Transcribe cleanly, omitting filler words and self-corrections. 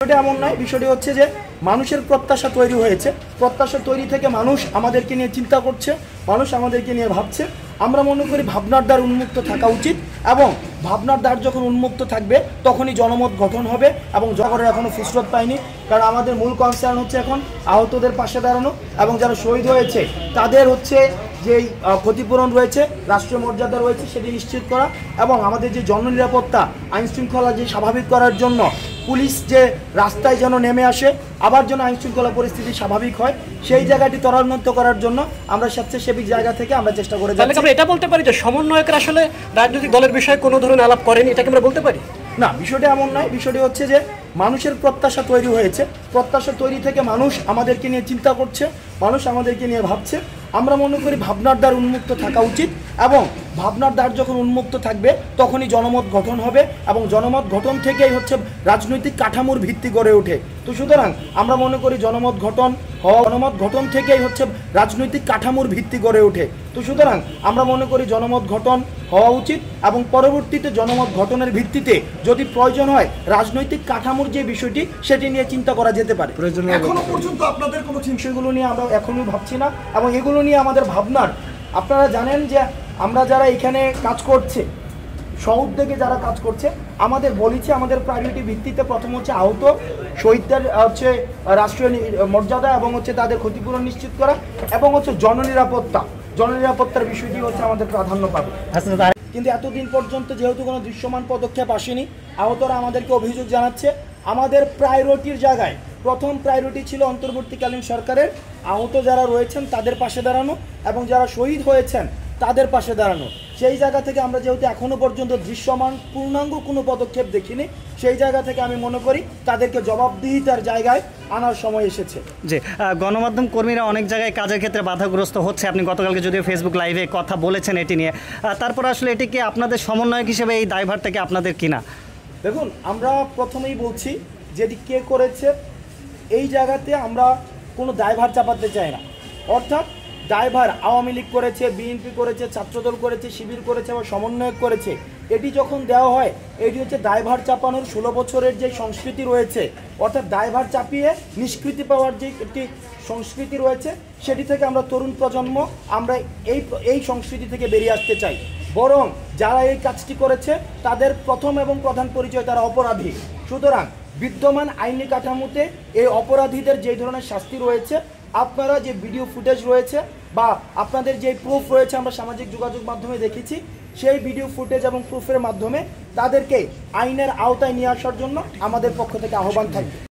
বিষয়টা এমন নয়, বিষয়টি হচ্ছে যে মানুষের প্রত্যাশা তৈরি হয়েছে। প্রত্যাশা তৈরি থেকে মানুষ আমাদেরকে নিয়ে চিন্তা করছে, মানুষ আমাদেরকে নিয়ে ভাবছে। আমরা মনে করি ভাবনার দ্বার উন্মুক্ত থাকা উচিত, এবং ভাবনার দ্বার যখন উন্মুক্ত থাকবে তখনই জনমত গঠন হবে। এবং জগরের এখনও ফুসরত পায়নি, কারণ আমাদের মূল কনসার্ন হচ্ছে এখন আহতদের পাশে দাঁড়ানো, এবং যারা শহীদ হয়েছে তাদের হচ্ছে যেই ক্ষতিপূরণ রয়েছে, রাষ্ট্রীয় মর্যাদা রয়েছে, সেটি নিশ্চিত করা, এবং আমাদের যে জননিরাপত্তা আইনশৃঙ্খলা যে স্বাভাবিক করার জন্য পুলিশ যে রাস্তায় যেন নেমে আসে, আবার যেন আইনশৃঙ্খলা পরিস্থিতি স্বাভাবিক হয়, সেই জায়গাটি ত্বরান্বিত করার জন্য আমরা স্বেচ্ছাসেবী জায়গা থেকে আমরা চেষ্টা করে যাচ্ছি। আমরা এটা বলতে পারি যে সমন্বয়করা আসলে রাজনৈতিক দলের বিষয়ে কোনো ধরনের আলাপ করেনি, এটাকে আমরা বলতে পারি না। বিষয়টা এমন নয়, বিষয়টি হচ্ছে যে মানুষের প্রত্যাশা তৈরি হয়েছে। প্রত্যাশা তৈরি থেকে মানুষ আমাদেরকে নিয়ে চিন্তা করছে, মানুষ আমাদেরকে নিয়ে ভাবছে। আমরা মনে করি ভাবনার দ্বার উন্মুক্ত থাকা উচিত, এবং ভাবনার দ্বার যখন উন্মুক্ত থাকবে তখনই জনমত গঠন হবে, এবং জনমত গঠন থেকেই হচ্ছে রাজনৈতিক কাঠামোর ভিত্তি গড়ে ওঠে। তো সুতরাং আমরা মনে করি জনমত গঠন থেকেই হচ্ছে রাজনৈতিক কাঠামোর ভিত্তি গড়ে ওঠে। তো সুতরাং আমরা মনে করি জনমত গঠন হওয়া উচিত, এবং পরবর্তীতে জনমত গঠনের ভিত্তিতে যদি প্রয়োজন হয় রাজনৈতিক কাঠামোর যে বিষয়টি সেটি নিয়ে চিন্তা করা যেতে পারে। এখনো পর্যন্ত আপনাদের কোনো বিষয়গুলো নিয়ে আমরা এখনই ভাবছি না, এবং এগুলো নিয়ে আমাদের ভাবনার, আপনারা জানেন যে আমরা যারা এখানে কাজ করছে, সউদ্যোগে যারা কাজ করছে, আমাদের বলেছি আমাদের প্রায়োরিটি ভিত্তিতে প্রথম হচ্ছে আহত শহীদদের হচ্ছে রাষ্ট্রীয় মর্যাদা এবং হচ্ছে তাদের ক্ষতিপূরণ নিশ্চিত করা, এবং হচ্ছে জননিরাপত্তার বিষয়টি হচ্ছে আমাদের প্রাধান্য পাবে। কিন্তু এতদিন পর্যন্ত যেহেতু কোনো দৃশ্যমান পদক্ষেপ আসেনি, আহতরা আমাদেরকে অভিযোগ জানাচ্ছে। আমাদের প্রায়োরিটির জায়গায় প্রথম প্রায়োরিটি ছিল অন্তর্বর্তীকালীন সরকারের আহত যারা রয়েছেন তাদের পাশে দাঁড়ানো, এবং যারা শহীদ হয়েছেন তাদের পাশে দাঁড়ানো। সেই জায়গা থেকে আমরা যেহেতু এখনও পর্যন্ত দৃশ্যমান পূর্ণাঙ্গ কোনো পদক্ষেপ দেখিনি, সেই জায়গা থেকে আমি মনে করি তাদেরকে জবাবদিহিতার জায়গায় আনার সময় এসেছে। যে গণমাধ্যম কর্মীরা অনেক জায়গায় কাজের ক্ষেত্রে বাধাগ্রস্ত হচ্ছে, আপনি গতকালকে যদিও ফেসবুক লাইভে কথা বলেছেন এটি নিয়ে, তারপর আসলে এটি কি আপনাদের সমন্বয়ক হিসেবে এই দায়ভারটা কি আপনাদের কিনা? দেখুন, আমরা প্রথমেই বলছি যেটি কে করেছে এই জায়গাতে আমরা কোনো দায়ভার চাপাতে চাই না। অর্থাৎ দায়ভার আওয়ামী লীগ করেছে, বিএনপি করেছে, ছাত্রদল করেছে, শিবির করেছে বা সমন্বয়ক করেছে, এটি যখন দেওয়া হয় এটি হচ্ছে দায়ভার চাপানোর 16 বছরের যে সংস্কৃতি রয়েছে, অর্থাৎ দায়ভার চাপিয়ে নিষ্কৃতি পাওয়ার যে একটি সংস্কৃতি রয়েছে, সেটি থেকে আমরা তরুণ প্রজন্ম আমরা এই সংস্কৃতি থেকে বেরিয়ে আসতে চাই। বরং যারা এই কাজটি করেছে তাদের প্রথম এবং প্রধান পরিচয় তারা অপরাধী। সুতরাং বিদ্যমান আইনি কাঠামোতে এই অপরাধীদের যে ধরনের শাস্তি রয়েছে, আপনারা যে ভিডিও ফুটেজ রয়েছে বা আপনাদের যে প্রুফ রয়েছে আমরা সামাজিক যোগাযোগ মাধ্যমে দেখেছি, সেই ভিডিও ফুটেজ এবং প্রুফের মাধ্যমে তাদেরকে আইনের আওতায় নিয়ে আসার জন্য আমাদের পক্ষ থেকে আহ্বান থাকবে।